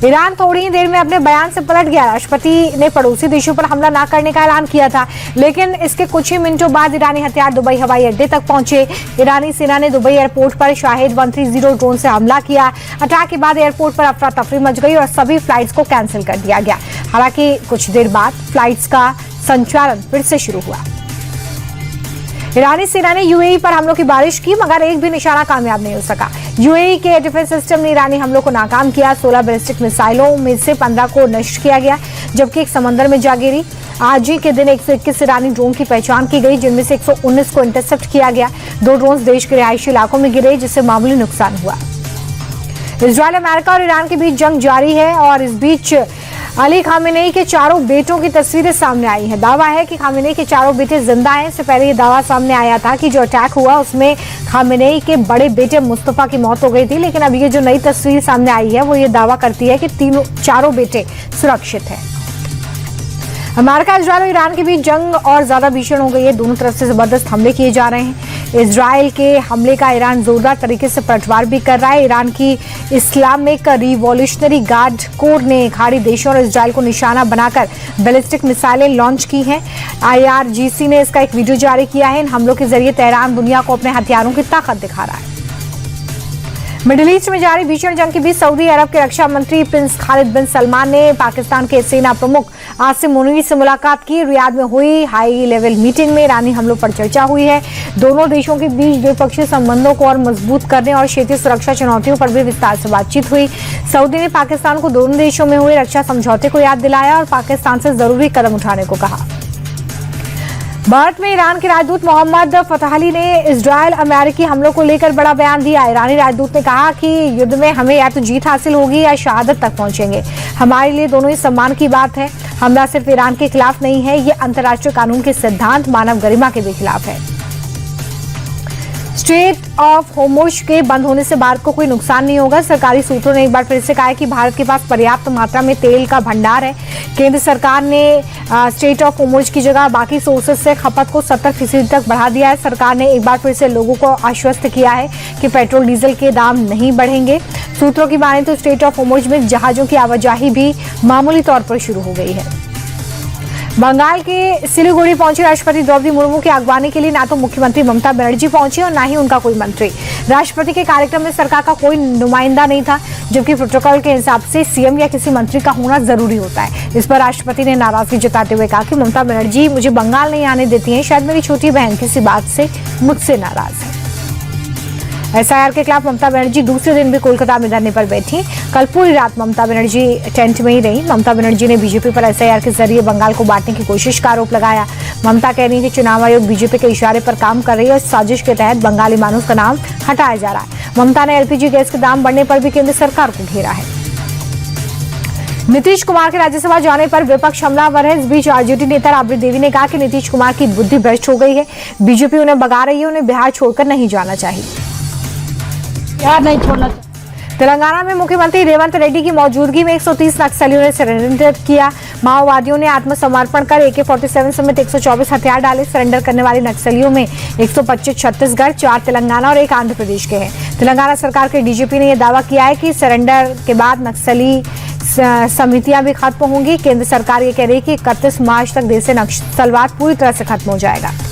Iran थोड़ी ही देर में अपने बयान से पलट गया। राष्ट्रपति ने पड़ोसी देशों पर हमला न करने का ऐलान किया था, लेकिन इसके कुछ ही मिनटों बाद ईरानी हथियार दुबई हवाई अड्डे तक पहुंचे। ईरानी सेना ने दुबई एयरपोर्ट पर शाहिद 130 ड्रोन से हमला किया। अटैक के बाद एयरपोर्ट पर अफरा तफरी मच गई और सभी फ्लाइट्स को कैंसिल कर दिया गया। हालांकि कुछ देर बाद फ्लाइट्स का संचालन फिर से शुरू हुआ। ईरानी सेना ने यूएई पर हमलों की बारिश की, मगर एक भी निशाना कामयाब नहीं हो सका। यूएई के डिफेंस सिस्टम ने ईरानी हमलों को नाकाम किया। 16 बैलिस्टिक मिसाइलों में से 15 को नष्ट किया गया, जबकि एक समंदर में जा गिरी। आज ही के दिन 121 ईरानी ड्रोन की पहचान की गई, जिनमें से 119 को इंटरसेप्ट किया गया। 2 ड्रोन देश के रिहायशी इलाकों में गिरे, जिससे मामूली नुकसान हुआ। इजरायल, अमेरिका और ईरान के बीच जंग जारी है और इस बीच अली खामेनेई के चारों बेटों की तस्वीरें सामने आई हैं। दावा है कि खामेनेई के चारों बेटे जिंदा हैं। इससे पहले ये दावा सामने आया था कि जो अटैक हुआ उसमें खामेनेई के बड़े बेटे मुस्तफा की मौत हो गई थी, लेकिन अब ये जो नई तस्वीर सामने आई है वो ये दावा करती है कि चारों बेटे सुरक्षित हैं। अमेरिका, इजरायल और ईरान के बीच जंग और ज्यादा भीषण हो गई है। दोनों तरफ से जबरदस्त हमले किए जा रहे हैं। इजरायल के हमले का ईरान जोरदार तरीके से पलटवार भी कर रहा है। ईरान की इस्लामिक रिवॉल्यूशनरी गार्ड कोर ने खाड़ी देशों और इजरायल को निशाना बनाकर बैलिस्टिक मिसाइलें लॉन्च की हैं। IRGC ने इसका एक वीडियो जारी किया है। इन हमलों के जरिए तेहरान दुनिया को अपने हथियारों की ताकत दिखा रहा है। मिडिल ईस्ट में जारी भीषण जंग के बीच सऊदी अरब के रक्षा मंत्री प्रिंस खालिद बिन सलमान ने पाकिस्तान के सेना प्रमुख आसिम मुनीर से मुलाकात की। रियाद में हुई हाई लेवल मीटिंग में ईरानी हमलों पर चर्चा हुई है। दोनों देशों के बीच द्विपक्षीय संबंधों को और मजबूत करने और क्षेत्रीय सुरक्षा चुनौतियों पर भी विस्तार से बातचीत हुई। सऊदी ने पाकिस्तान को दोनों देशों में हुए रक्षा समझौते को याद दिलाया और पाकिस्तान से जरूरी कदम उठाने को कहा। भारत में ईरान के राजदूत मोहम्मद फतहली ने इजरायल अमेरिकी हमलों को लेकर बड़ा बयान दिया। ईरानी राजदूत ने कहा कि युद्ध में हमें या तो जीत हासिल होगी या शहादत तक पहुंचेंगे। हमारे लिए दोनों ही सम्मान की बात है। हमला सिर्फ ईरान के खिलाफ नहीं है, ये अंतर्राष्ट्रीय कानून के सिद्धांत, मानव गरिमा के भी खिलाफ है। स्ट्रेट ऑफ होर्मुज के बंद होने से भारत को कोई नुकसान नहीं होगा। सरकारी सूत्रों ने एक बार फिर से कहा है कि भारत के पास पर्याप्त मात्रा में तेल का भंडार है। केंद्र सरकार ने स्ट्रेट ऑफ होर्मुज की जगह बाकी सोर्सेज से खपत को 70% तक बढ़ा दिया है। सरकार ने एक बार फिर से लोगों को आश्वस्त किया है कि पेट्रोल डीजल के दाम नहीं बढ़ेंगे। सूत्रों की माने तो स्ट्रेट ऑफ होर्मुज में जहाजों की आवाजाही भी मामूली तौर पर शुरू हो गई है। बंगाल के सिलीगुड़ी पहुंची राष्ट्रपति द्रौपदी मुर्मू की अगवानी के लिए ना तो मुख्यमंत्री ममता बनर्जी पहुंची और ना ही उनका कोई मंत्री। राष्ट्रपति के कार्यक्रम में सरकार का कोई नुमाइंदा नहीं था, जबकि प्रोटोकॉल के हिसाब से सीएम या किसी मंत्री का होना जरूरी होता है। इस पर राष्ट्रपति ने नाराजगी जताते हुए कहा कि ममता बनर्जी मुझे बंगाल नहीं आने देती हैं, शायद मेरी छोटी बहन किसी बात से मुझसे नाराज है। SIR के खिलाफ ममता बनर्जी दूसरे दिन भी कोलकाता में धरने पर बैठी। कल पूरी रात ममता बनर्जी टेंट में ही रही। ममता बनर्जी ने बीजेपी पर SIR के जरिए बंगाल को बांटने की कोशिश का आरोप लगाया। ममता कह रही है कि चुनाव आयोग बीजेपी के इशारे पर काम कर रही है और साजिश के तहत बंगाली मानुस का नाम हटाया जा रहा है। ममता ने LPG गैस के दाम बढ़ने पर भी केंद्र सरकार को घेरा है। नीतीश कुमार के राज्यसभा जाने पर विपक्ष हमलावर है। इस बीच RJD नेता राबड़ी देवी ने कहा कि नीतीश कुमार की बुद्धि भ्रष्ट हो गई है। बीजेपी उन्हें भगा रही है, उन्हें बिहार छोड़कर नहीं जाना चाहिए। नहीं छोड़ना। तेलंगाना में मुख्यमंत्री रेवंत रेड्डी की मौजूदगी में 130 नक्सलियों ने सरेंडर किया। माओवादियों ने आत्मसमर्पण कर AK-47 समेत 124 हथियार डाले। सरेंडर करने वाले नक्सलियों में 125 छत्तीसगढ़, 4 तेलंगाना और 1 आंध्र प्रदेश के हैं। तेलंगाना सरकार के DGP ने यह दावा किया है कि सरेंडर के बाद नक्सली समितियां भी खत्म होंगी। केंद्र सरकार ये कह रही है कि 31 मार्च तक देश से नक्सलवाद पूरी तरह से खत्म हो जाएगा।